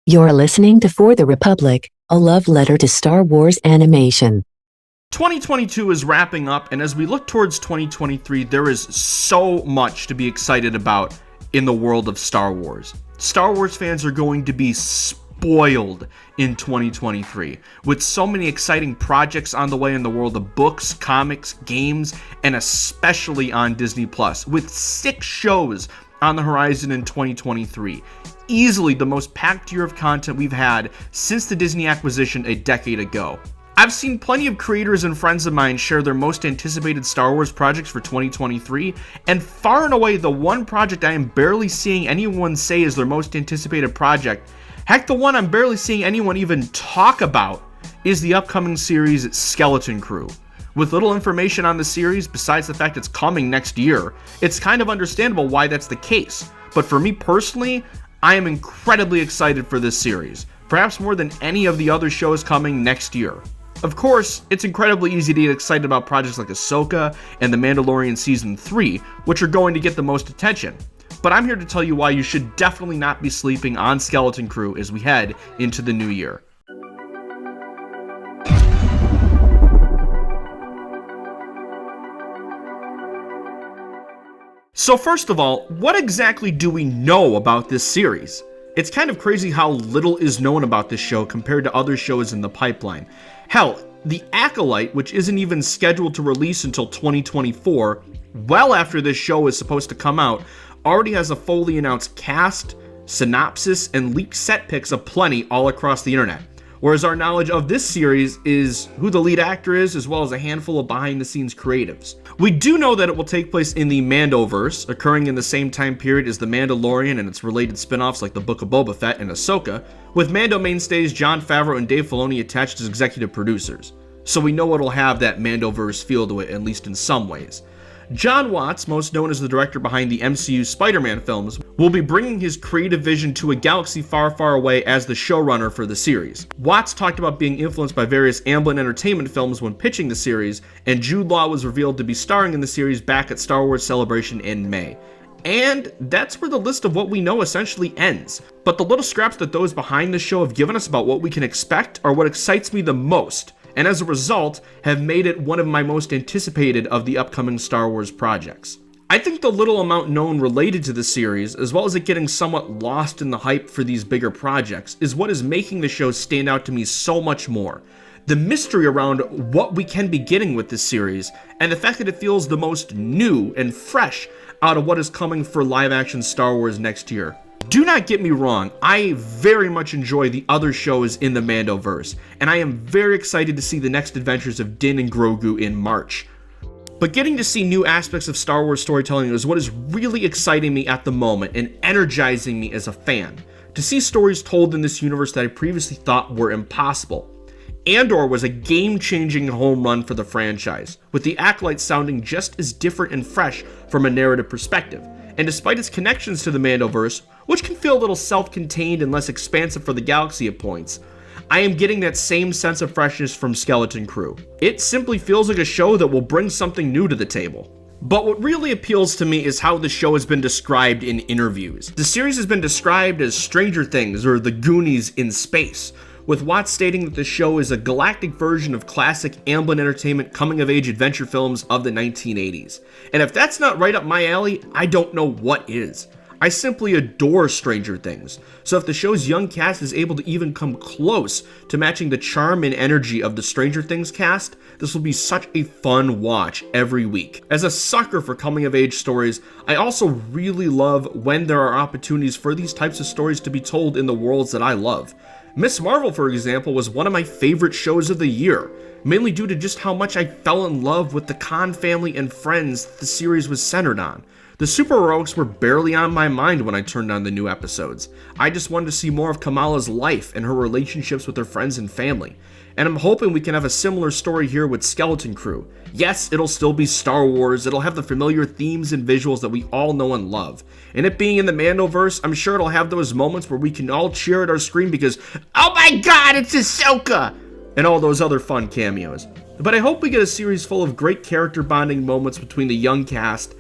You're listening to For the Republic, a love letter to Star Wars animation. 2022 is wrapping up, and as we look towards 2023, there is so much to be excited about in the world of Star Wars. Star Wars fans are going to be spoiled in 2023, with so many exciting projects on the way in the world of books, comics, games, and especially on Disney+, with 6 shows on the horizon in 2023. Easily the most packed year of content we've had since the Disney acquisition a decade ago. I've seen plenty of creators and friends of mine share their most anticipated Star Wars projects for 2023, and far and away the one project I am barely seeing anyone say is their most anticipated project, heck, the one I'm barely seeing anyone even talk about, is the upcoming series Skeleton Crew. With little information on the series besides the fact it's coming next year, it's kind of understandable why that's the case. But for me personally, I am incredibly excited for this series, perhaps more than any of the other shows coming next year. Of course, it's incredibly easy to get excited about projects like Ahsoka and The Mandalorian Season 3, which are going to get the most attention. But I'm here to tell you why you should definitely not be sleeping on Skeleton Crew as we head into the new year. So first of all, what exactly do we know about this series? It's kind of crazy how little is known about this show compared to other shows in the pipeline. Hell, The Acolyte, which isn't even scheduled to release until 2024, well after this show is supposed to come out, already has a fully announced cast, synopsis, and leaked set pics aplenty all across the internet. Whereas our knowledge of this series is who the lead actor is, as well as a handful of behind-the-scenes creatives. We do know that it will take place in the Mandoverse, occurring in the same time period as The Mandalorian and its related spin-offs like the Book of Boba Fett and Ahsoka, with Mando mainstays Jon Favreau and Dave Filoni attached as executive producers. So we know it'll have that Mandoverse feel to it, at least in some ways. Jon Watts, most known as the director behind the MCU Spider-Man films, will be bringing his creative vision to a galaxy far, far away as the showrunner for the series. Watts talked about being influenced by various Amblin Entertainment films when pitching the series, and Jude Law was revealed to be starring in the series back at Star Wars Celebration in May. And that's where the list of what we know essentially ends. But the little scraps that those behind the show have given us about what we can expect are what excites me the most, and as a result, have made it one of my most anticipated of the upcoming Star Wars projects. I think the little amount known related to the series, as well as it getting somewhat lost in the hype for these bigger projects, is what is making the show stand out to me so much more. The mystery around what we can be getting with this series, and the fact that it feels the most new and fresh out of what is coming for live-action Star Wars next year. Do not get me wrong, I very much enjoy the other shows in the Mandoverse, and I am very excited to see the next adventures of Din and Grogu in March. But getting to see new aspects of Star Wars storytelling is what is really exciting me at the moment and energizing me as a fan. To see stories told in this universe that I previously thought were impossible. Andor was a game-changing home run for the franchise, with The Acolyte sounding just as different and fresh from a narrative perspective. And despite its connections to the Mandoverse, which can feel a little self-contained and less expansive for the galaxy at points, I am getting that same sense of freshness from Skeleton Crew. It simply feels like a show that will bring something new to the table. But what really appeals to me is how the show has been described in interviews. The series has been described as Stranger Things or The Goonies in space, with Watts stating that the show is a galactic version of classic Amblin Entertainment coming-of-age adventure films of the 1980s. And if that's not right up my alley, I don't know what is. I simply adore Stranger Things, so if the show's young cast is able to even come close to matching the charm and energy of the Stranger Things cast, this will be such a fun watch every week. As a sucker for coming-of-age stories, I also really love when there are opportunities for these types of stories to be told in the worlds that I love. Miss Marvel, for example, was one of my favorite shows of the year, mainly due to just how much I fell in love with the Khan family and friends the series was centered on. The superheroics were barely on my mind when I turned on the new episodes. I just wanted to see more of Kamala's life and her relationships with her friends and family. And I'm hoping we can have a similar story here with Skeleton Crew. Yes, it'll still be Star Wars, it'll have the familiar themes and visuals that we all know and love. And it being in the Mandoverse, I'm sure it'll have those moments where we can all cheer at our screen because, oh my god, it's Ahsoka! And all those other fun cameos. But I hope we get a series full of great character bonding moments between the young cast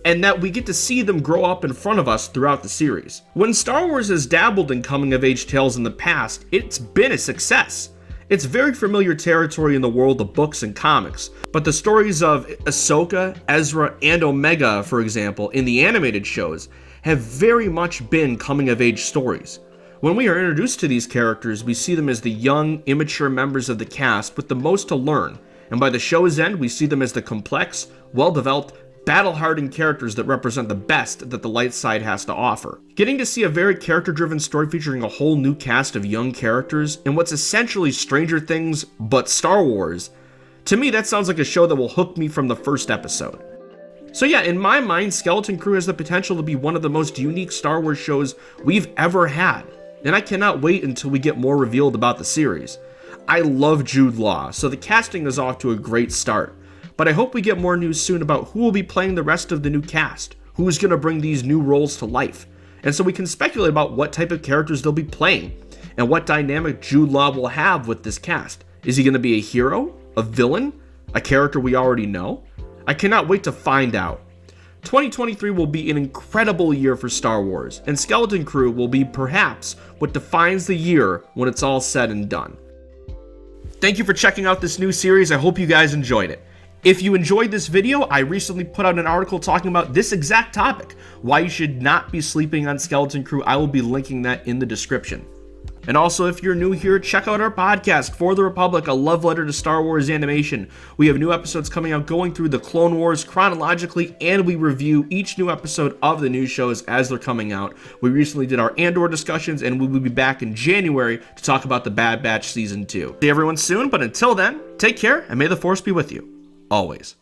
and that we get to see them grow up in front of us throughout the series. When Star Wars has dabbled in coming-of-age tales in the past, it's been a success. It's very familiar territory in the world of books and comics, but the stories of Ahsoka, Ezra, and Omega, for example, in the animated shows, have very much been coming-of-age stories. When we are introduced to these characters, we see them as the young, immature members of the cast with the most to learn, and by the show's end, we see them as the complex, well-developed, battle-hardened characters that represent the best that the light side has to offer. Getting to see a very character-driven story featuring a whole new cast of young characters in what's essentially Stranger Things but Star Wars, to me that sounds like a show that will hook me from the first episode. So yeah, in my mind, Skeleton Crew has the potential to be one of the most unique Star Wars shows we've ever had, and I cannot wait until we get more revealed about the series. I love Jude Law, so the casting is off to a great start. But I hope we get more news soon about who will be playing the rest of the new cast, who's going to bring these new roles to life, and so we can speculate about what type of characters they'll be playing, and what dynamic Jude Law will have with this cast. Is he going to be a hero? A villain? A character we already know? I cannot wait to find out. 2023 will be an incredible year for Star Wars, and Skeleton Crew will be perhaps what defines the year when it's all said and done. Thank you for checking out this new series. I hope you guys enjoyed it. If you enjoyed this video, I recently put out an article talking about this exact topic, why you should not be sleeping on Skeleton Crew. I will be linking that in the description. And also, if you're new here, check out our podcast, For the Republic, a love letter to Star Wars animation. We have new episodes coming out going through the Clone Wars chronologically, and we review each new episode of the new shows as they're coming out. We recently did our Andor discussions, and we will be back in January to talk about the Bad Batch Season 2. See everyone soon, but until then, take care, and may the Force be with you. Always.